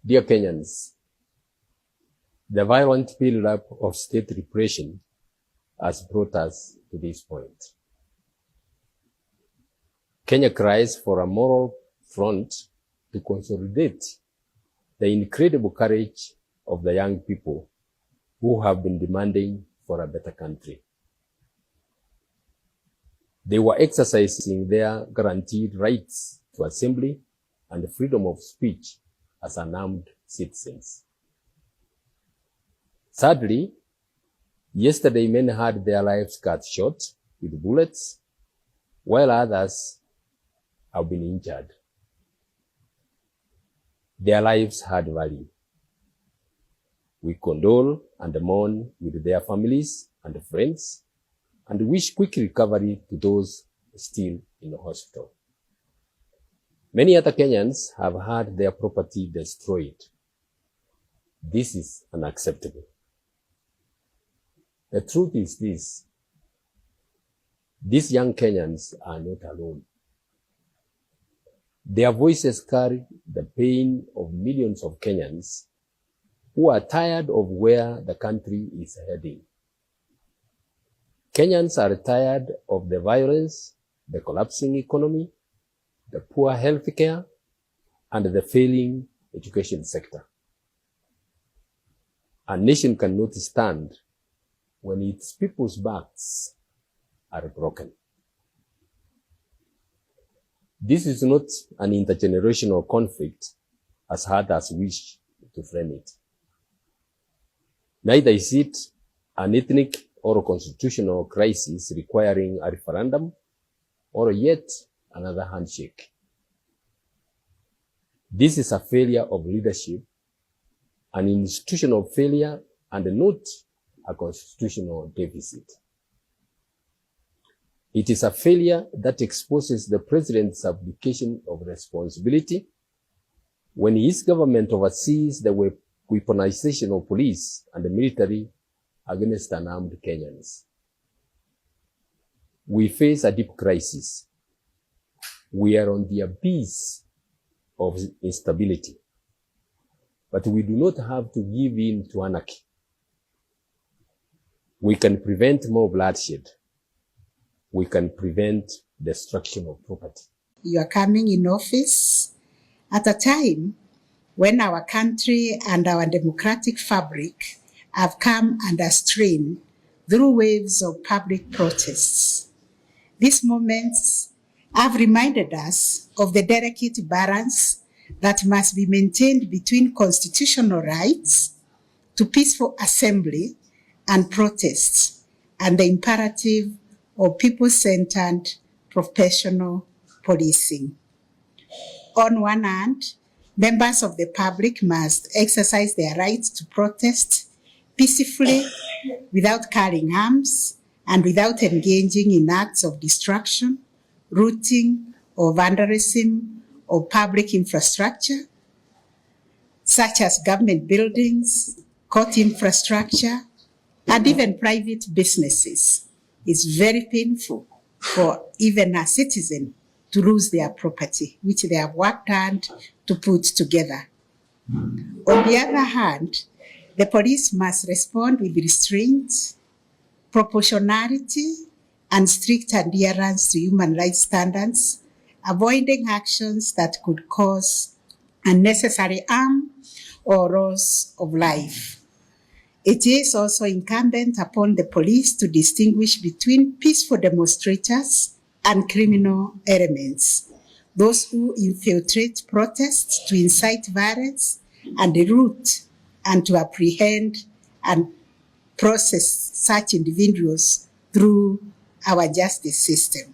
Dear Kenyans, the violent build-up of state repression has brought us to this point. Kenya cries for a moral front to consolidate the incredible courage of the young people who have been demanding for a better country. They were exercising their guaranteed rights to assembly and freedom of speech as unarmed citizens. Sadly, yesterday many had their lives cut short with bullets, while others have been injured. Their lives had value. We condole and mourn with their families and friends, and wish quick recovery to those still in the hospital. Many other Kenyans have had their property destroyed. This is unacceptable. The truth is this: these young Kenyans are not alone. Their voices carry the pain of millions of Kenyans who are tired of where the country is heading. Kenyans are tired of the violence, the collapsing economy, the poor health care, and the failing education sector. A nation cannot stand when its people's backs are broken. This is not an intergenerational conflict, as others wish to frame it. Neither is it an ethnic or constitutional crisis requiring a referendum or yet another handshake. This is a failure of leadership, an institutional failure, and not a constitutional deficit. It is a failure that exposes the president's abdication of responsibility when his government oversees the weaponization of police and the military against unarmed Kenyans. We face a deep crisis. We are on the abyss of instability, but we do not have to give in to anarchy. We can prevent more bloodshed. We can prevent destruction of property. You are coming in office at a time when our country and our democratic fabric have come under strain through waves of public protests. These moments have reminded us of the delicate balance that must be maintained between constitutional rights to peaceful assembly and protests and the imperative of people-centered professional policing. On one hand, members of the public must exercise their rights to protest peacefully without carrying arms and without engaging in acts of destruction, looting, or vandalism of public infrastructure, such as government buildings, court infrastructure, and even private businesses. It's very painful for even a citizen to lose their property, which they have worked hard to put together. On the other hand, the police must respond with restraint, proportionality, and strict adherence to human rights standards, avoiding actions that could cause unnecessary harm or loss of life. It is also incumbent upon the police to distinguish between peaceful demonstrators and criminal elements, those who infiltrate protests to incite violence and loot, and to apprehend and process such individuals through our justice system.